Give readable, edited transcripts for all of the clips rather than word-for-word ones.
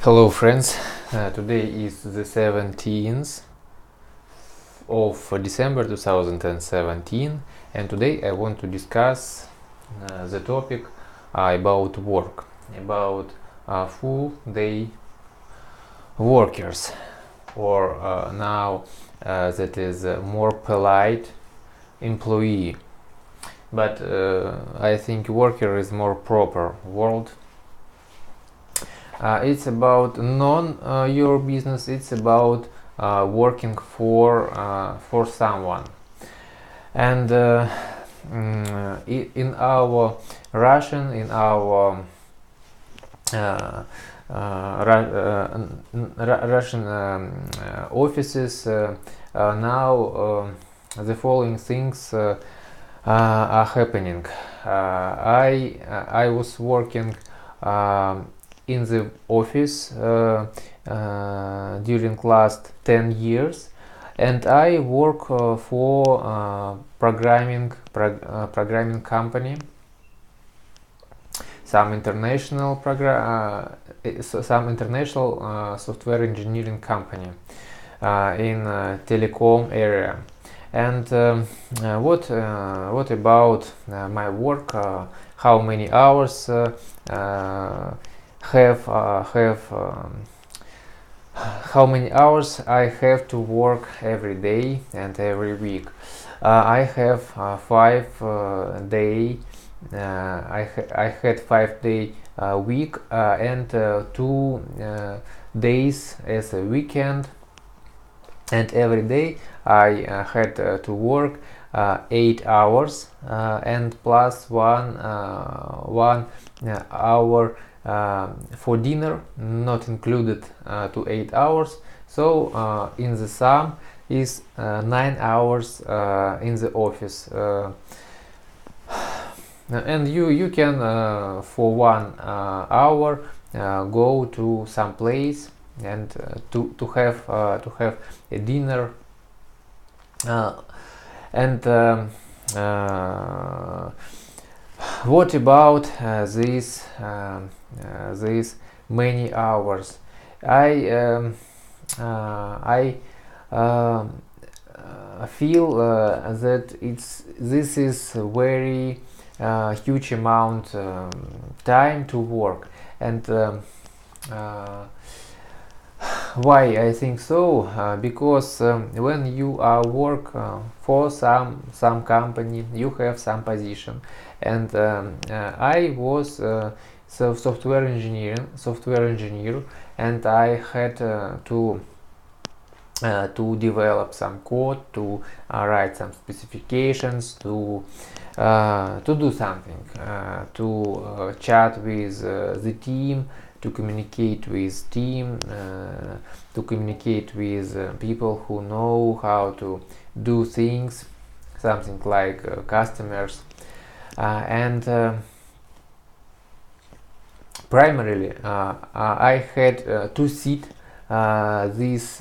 Hello friends, today is the 17th of December 2017 and today I want to discuss the topic about work, about full day workers, or now that is more polite employee, but I think worker is more proper word. It's about your business. It's about working for someone. And in our Russian, in our Russian offices now the following things are happening. I was working in the office during last 10 years, and I work for programming company, some international software engineering company in telecom area. And what about my work? How many hours how many hours I have to work every day and every week? I have 5 day. I had 5 day week and 2 days as a weekend, and every day I had to work 8 hours and plus one hour for dinner, not included to 8 hours. So in the sum is 9 hours in the office. And you can for 1 hour go to some place and to have a dinner, and what about these many hours? I feel that this is a very huge amount time to work, and why I think so? Because when you work for some company, you have some position, and I was software engineer, and I had to develop some code, to write some specifications, to do something, to chat with the team, to communicate with team, to communicate with people who know how to do things, something like customers, and primarily I had to sit these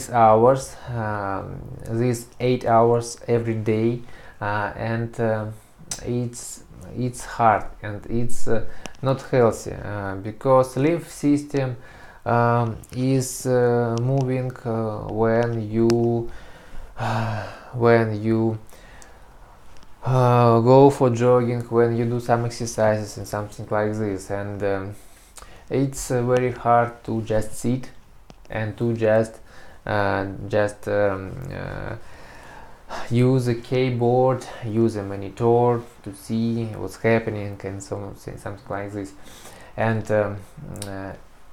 hours, these 8 hours every day, and it's hard, and it's not healthy, because lymph system is moving when you go for jogging, when you do some exercises and something like this, and it's very hard to just sit and to just use a keyboard, use a monitor to see what's happening, and something like this. And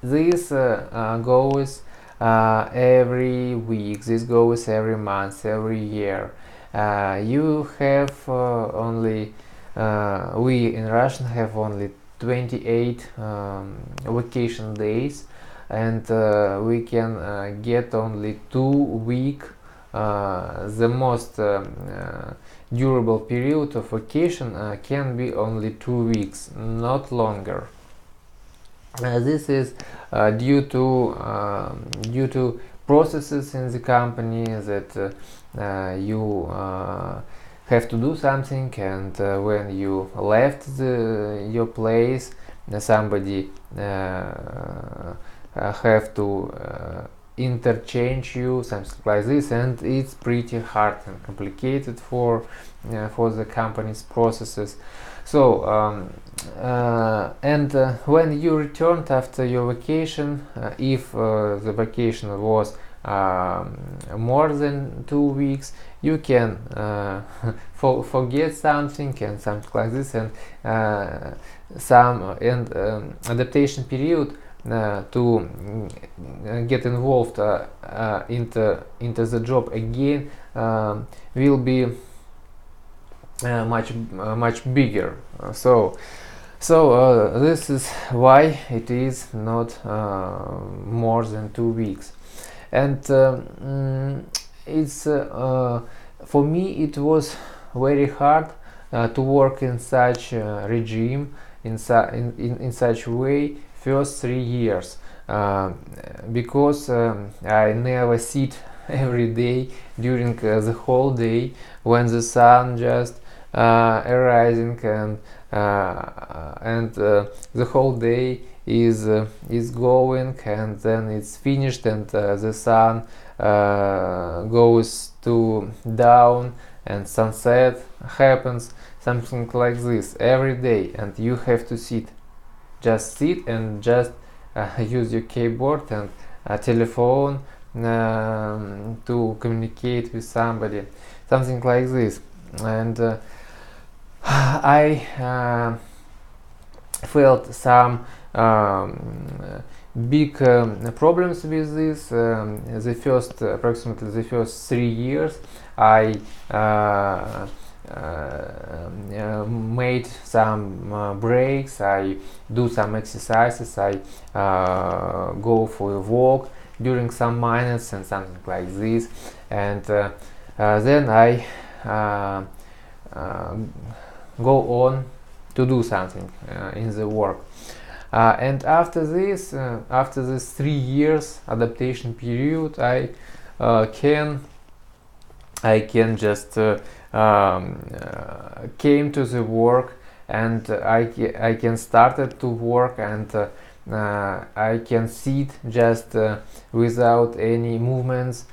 this goes every week, this goes every month, every year. You have only we in Russian have only 28 vacation days, and we can get only 2 week. The most durable period of vacation can be only 2 weeks, not longer. This is due to processes in the company that you have to do something, and when you left your place, somebody have to interchange you, something like this, and it's pretty hard and complicated for the company's processes. So when you returned after your vacation, if the vacation was more than 2 weeks, you can forget something and something like this, and adaptation period to get involved into the job again will be much bigger. So this is why it is not more than 2 weeks. And it's for me it was very hard to work in such a regime, in such way, first 3 years, because I never sit every day during the whole day when the sun just arising, and the whole day is going, and then it's finished, and the sun goes to down and sunset happens, something like this every day, and you have to sit and just use your keyboard and telephone to communicate with somebody, something like this. And I felt some big problems with this. Approximately the first 3 years, I made some breaks, I do some exercises, I go for a walk during some minutes and something like this, and then I go on to do something in the work. And after this 3 years adaptation period, I can just came to the work, and I can started to work, and I can sit just without any movements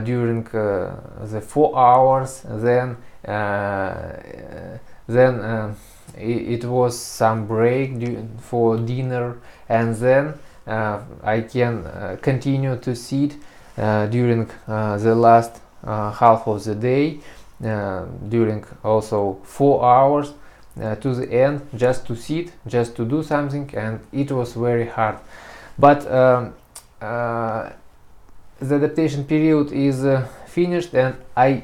during the 4 hours. Then it was some break for dinner, and then I can continue to sit during the last half of the day, during also 4 hours to the end, just to sit, just to do something, and it was very hard. But the adaptation period is finished, and I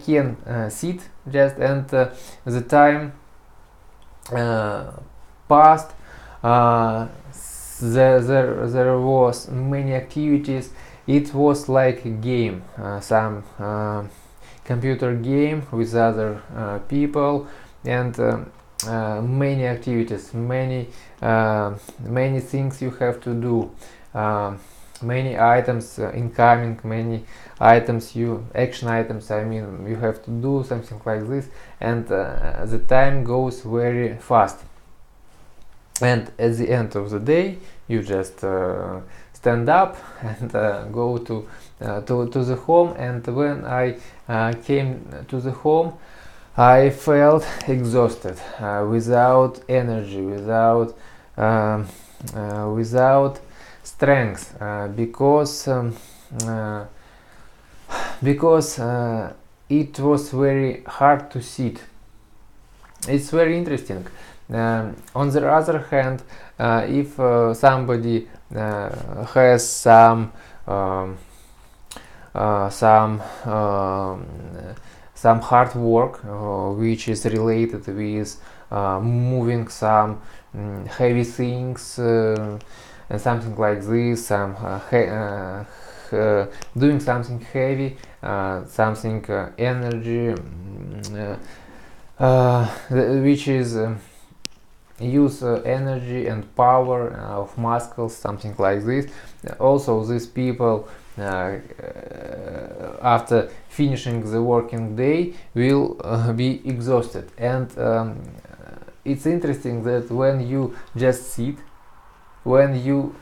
can sit just, and the time passed. There was many activities. It was like a game, some computer game with other people, and many activities, many things you have to do, many items incoming, many items, action items, I mean, you have to do something like this, and the time goes very fast. And at the end of the day, you just stand up and go to the home. And when I came to the home, I felt exhausted, without energy, without strength, because it was very hard to sit. It's very interesting. On the other hand, if somebody has some hard work which is related with moving some heavy things and something like this, doing something heavy, something energy, which is use energy and power of muscles, something like this. Also, these people after finishing the working day will be exhausted. And it's interesting that when you just sit, when you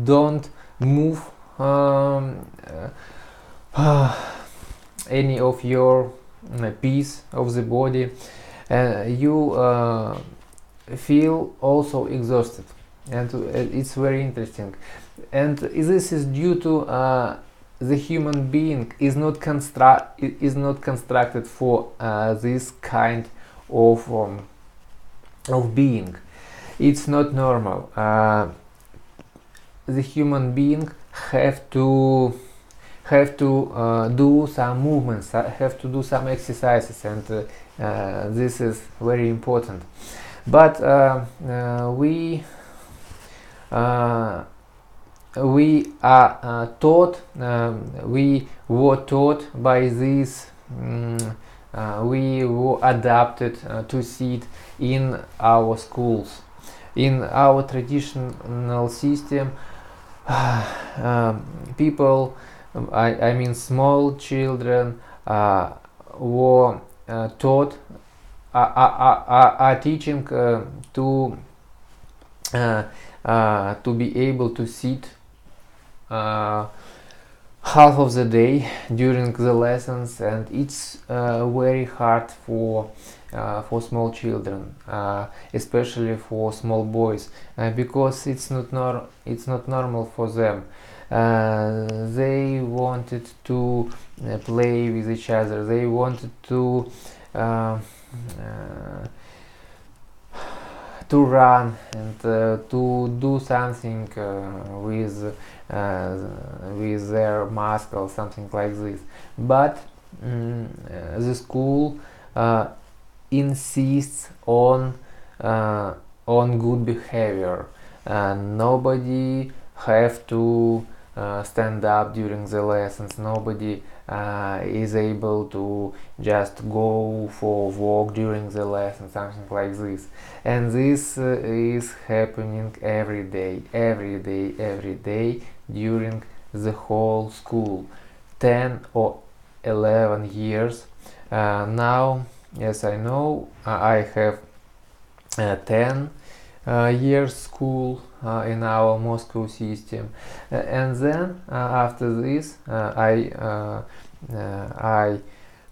don't move any of your piece of the body, you feel also exhausted, and it's very interesting. And this is due to the human being is not constructed for this kind of being. It's not normal. The human being have to do some movements, have to do some exercises, and this is very important. But we are taught, we were taught by this, we were adapted to sit in our schools. In our traditional system, people, I mean small children, were taught, are teaching to be able to sit half of the day during the lessons, and it's very hard for small children, especially for small boys, because it's not normal for them. They wanted to play with each other. They wanted to run and to do something with their muscles, something like this. But the school insists on good behavior. Nobody have to stand up during the lessons. Nobody is able to just go for a walk during the lesson, something like this. And this is happening every day during the whole school, 10 or 11 years. Now, yes, I know, I have 10 years school in our Moscow system, and then after this I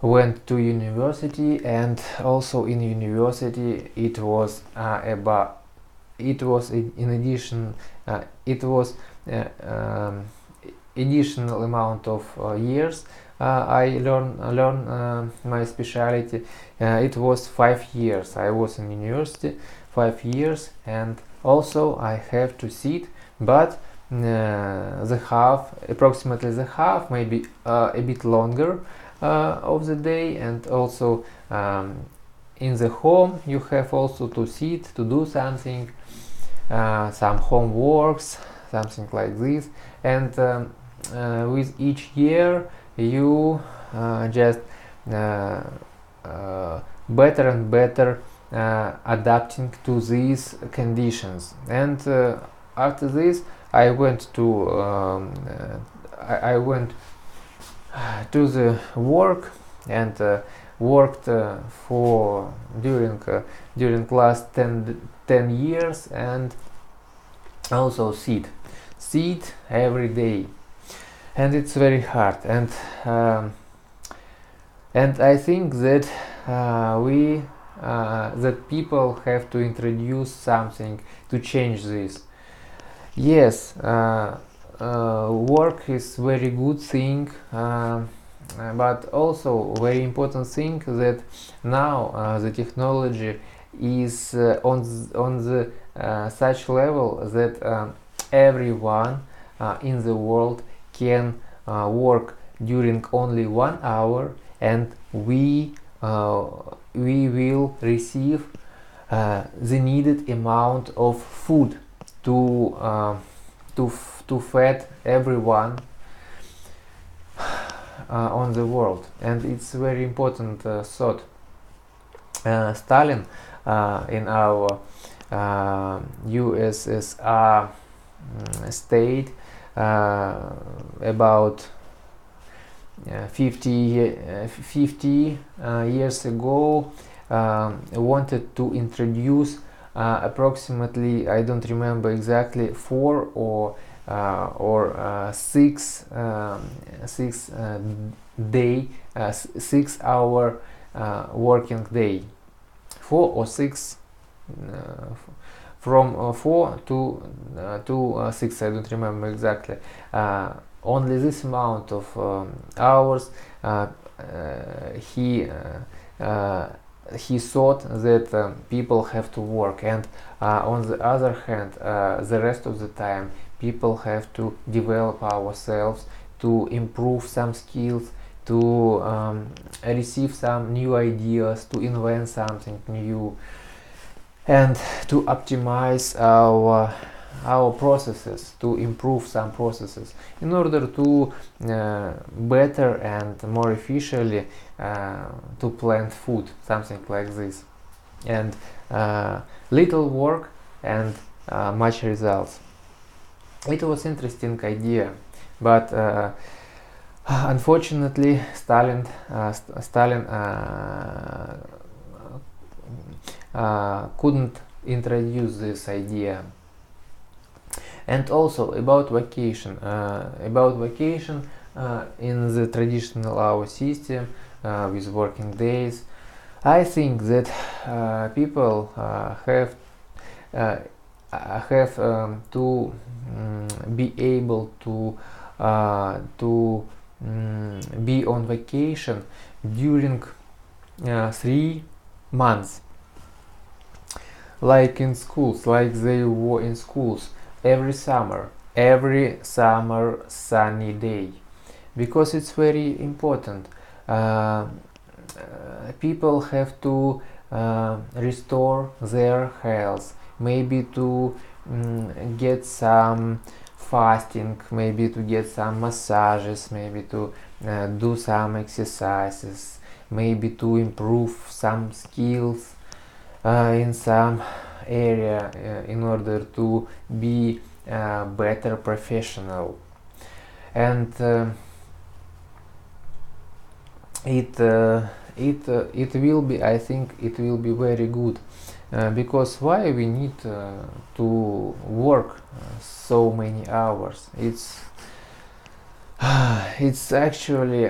went to university, and also in university it was in addition, it was additional amount of years. I learn my specialty. It was 5 years. I was in university 5 years, and also I have to sit, but approximately the half, maybe a bit longer of the day. And also in the home you have also to sit, to do something, some homeworks, something like this. And with each year you just better and better adapting to these conditions. And after this I went to I went to the work, and worked for during last 10 years, and also sit every day, and it's very hard. And I think that that people have to introduce something to change this. Yes, work is very good thing, but also very important thing that now the technology is on the such level that everyone in the world can work during only 1 hour, and we will receive the needed amount of food to feed everyone on the world. And it's very important thought. Stalin in our USSR state about 50 years ago wanted to introduce approximately, I don't remember exactly, 6 hour working day, 4 or 6, from 4 to 6, I don't remember exactly. Only this amount of hours. He thought that people have to work, and on the other hand, the rest of the time people have to develop ourselves, to improve some skills, to receive some new ideas, to invent something new, and to optimize our processes, to improve some processes in order to better and more efficiently to plant food, something like this. And little work and much results. It was interesting idea, but unfortunately Stalin couldn't introduce this idea. And also about vacation. In the traditional our system with working days, I think that people have to be able to be on vacation during 3 months, like in schools, like they were in schools, every summer sunny day, because it's very important. People have to restore their health, maybe to get some fasting, maybe to get some massages, maybe to do some exercises, maybe to improve some skills in some area in order to be better professional. And it will be, I think it will be very good, because why we need to work so many hours? It's actually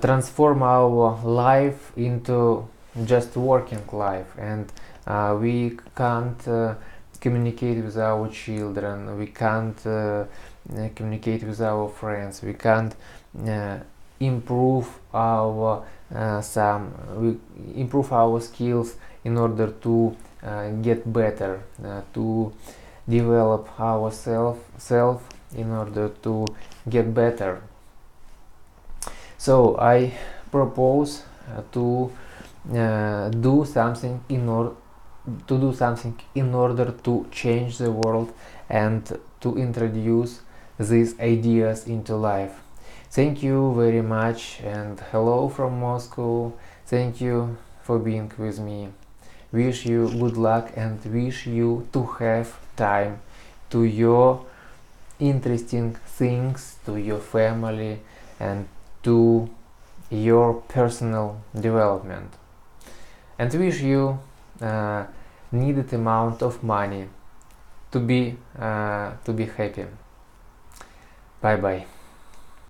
transform our life into just working life, and we can't communicate with our children, we can't communicate with our friends, we can't improve our improve our skills in order to get better, to develop ourselves in order to get better. So I propose to do something in order to change the world and to introduce these ideas into life. Thank you very much, and hello from Moscow. Thank you for being with me. Wish you good luck and wish you to have time to your interesting things, to your family, and to your personal development. And wish you needed amount of money to be happy. Bye bye.